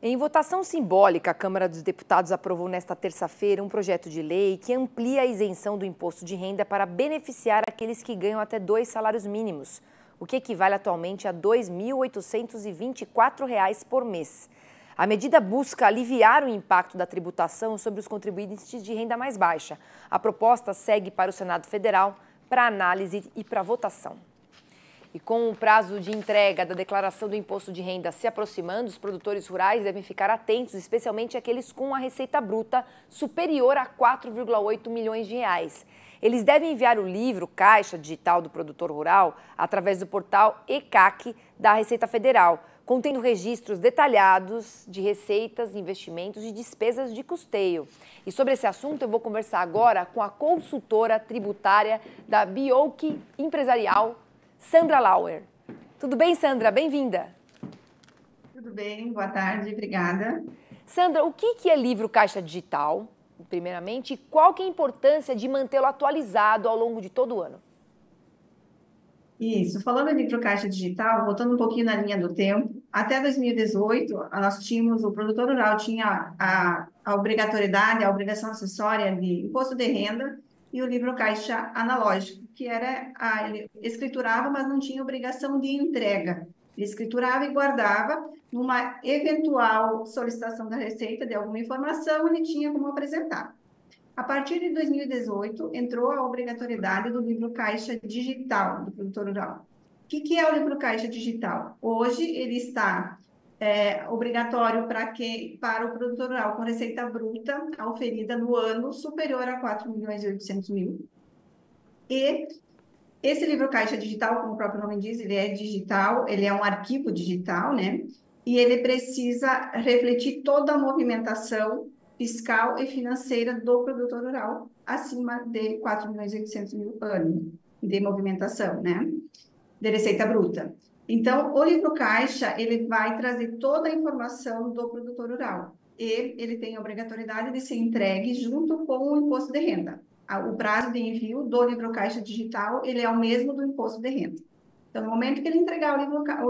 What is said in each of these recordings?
Em votação simbólica, a Câmara dos Deputados aprovou nesta terça-feira um projeto de lei que amplia a isenção do imposto de renda para beneficiar aqueles que ganham até 2 salários mínimos, o que equivale atualmente a R$ 2.824 por mês. A medida busca aliviar o impacto da tributação sobre os contribuintes de renda mais baixa. A proposta segue para o Senado Federal para análise e para votação. E com o prazo de entrega da declaração do imposto de renda se aproximando, os produtores rurais devem ficar atentos, especialmente aqueles com a receita bruta superior a 4,8 milhões de reais. Eles devem enviar o livro Caixa Digital do Produtor Rural através do portal ECAC da Receita Federal, contendo registros detalhados de receitas, investimentos e despesas de custeio. E sobre esse assunto eu vou conversar agora com a consultora tributária da Bioc Empresarial, Sandra Lauer. Tudo bem, Sandra? Bem-vinda. Tudo bem, boa tarde, obrigada. Sandra, o que é livro Caixa Digital, primeiramente, e qual que é a importância de mantê-lo atualizado ao longo de todo o ano? Isso, falando em livro Caixa Digital, voltando um pouquinho na linha do tempo, até 2018, nós tínhamos, o produtor rural tinha a obrigatoriedade, a obrigação acessória de imposto de renda e o livro Caixa analógico, que era, ele escriturava, mas não tinha obrigação de entrega. Ele escriturava e guardava, numa eventual solicitação da Receita de alguma informação, ele tinha como apresentar. A partir de 2018, entrou a obrigatoriedade do livro Caixa Digital do produtor rural. O que é o livro Caixa Digital? Hoje, ele está obrigatório para o produtor rural com receita bruta auferida no ano superior a 4.800.000. E esse livro Caixa Digital, como o próprio nome diz, ele é digital, ele é um arquivo digital, né? E ele precisa refletir toda a movimentação fiscal e financeira do produtor rural, acima de 4.800.000 ano de movimentação, né? De receita bruta. Então, o livro Caixa, ele vai trazer toda a informação do produtor rural. E ele tem a obrigatoriedade de ser entregue junto com o imposto de renda. O prazo de envio do livro Caixa Digital, ele é o mesmo do imposto de renda. Então, no momento que ele entregar o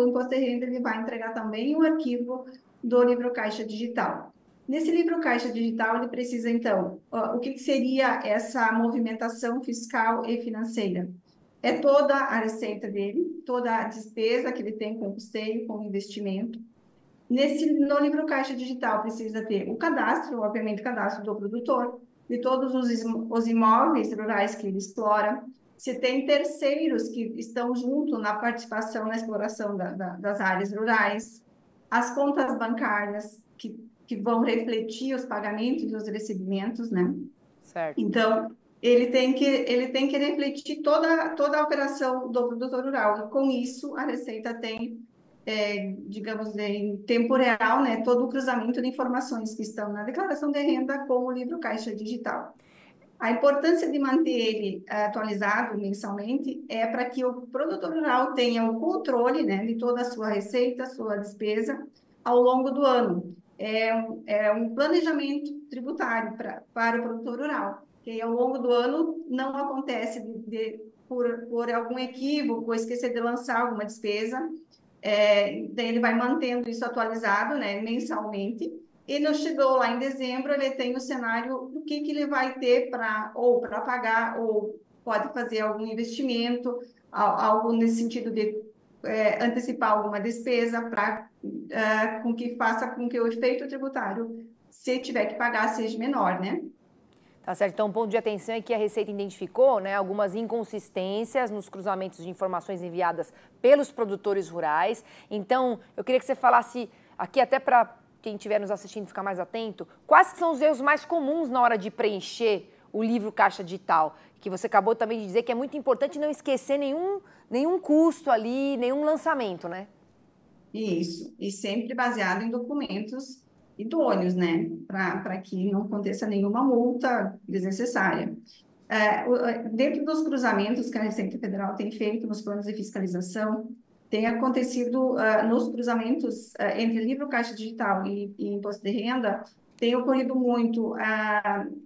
imposto de renda, ele vai entregar também o arquivo do livro Caixa Digital. Nesse livro Caixa Digital, ele precisa, então, o que seria essa movimentação fiscal e financeira? É toda a receita dele, toda a despesa que ele tem com custeio, com investimento. No livro Caixa Digital, precisa ter o cadastro, obviamente, o cadastro do produtor, de todos os imóveis rurais que ele explora. Se tem terceiros que estão junto na participação, na exploração das áreas rurais, as contas bancárias que vão refletir os pagamentos e os recebimentos, né? Certo. Então, ele tem que refletir toda a operação do produtor rural. E, com isso, a Receita tem, digamos, em tempo real, né, todo o cruzamento de informações que estão na declaração de renda com o livro Caixa Digital. A importância de manter ele atualizado mensalmente é para que o produtor rural tenha o controle, né, de toda a sua receita, sua despesa, ao longo do ano. É um planejamento tributário para o produtor rural, que ao longo do ano não acontece por algum equívoco, ou esquecer de lançar alguma despesa, daí ele vai mantendo isso atualizado, né, mensalmente. E não chegou lá em dezembro, ele tem o cenário do que ele vai ter para pagar, ou pode fazer algum investimento, algo nesse sentido de antecipar alguma despesa para com que faça com que o efeito tributário, se tiver que pagar, seja menor, né? Tá certo. Então, um ponto de atenção é que a Receita identificou, né, algumas inconsistências nos cruzamentos de informações enviadas pelos produtores rurais. Então, eu queria que você falasse aqui, até para quem estiver nos assistindo ficar mais atento, quais são os erros mais comuns na hora de preencher o livro Caixa Digital? Que você acabou também de dizer que é muito importante não esquecer nenhum custo ali, nenhum lançamento, né? Isso, e sempre baseado em documentos idôneos, né? Para que não aconteça nenhuma multa desnecessária. Dentro dos cruzamentos que a Receita Federal tem feito nos planos de fiscalização, tem acontecido nos cruzamentos entre livro Caixa Digital e imposto de renda, tem ocorrido muito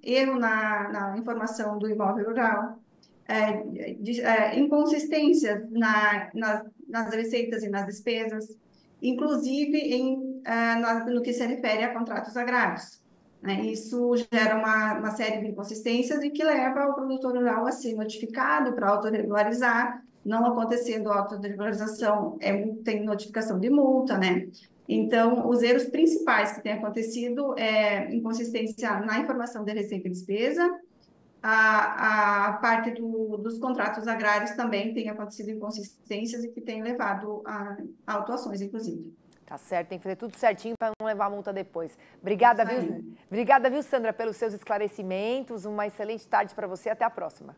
erro na informação do imóvel rural, inconsistências nas receitas e nas despesas, inclusive em no que se refere a contratos agrários, né? Isso gera uma série de inconsistências e que leva o produtor rural a ser notificado para autorregularizar. Não acontecendo a autorregularização, tem notificação de multa, né? Então, os erros principais que têm acontecido é inconsistência na informação de receita e despesa. A parte dos contratos agrários também tem acontecido inconsistências e que tem levado a autuações, inclusive. Tá certo, tem que fazer tudo certinho para não levar multa depois. Obrigada, viu? Obrigada, viu, Sandra, pelos seus esclarecimentos. Uma excelente tarde para você. Até a próxima.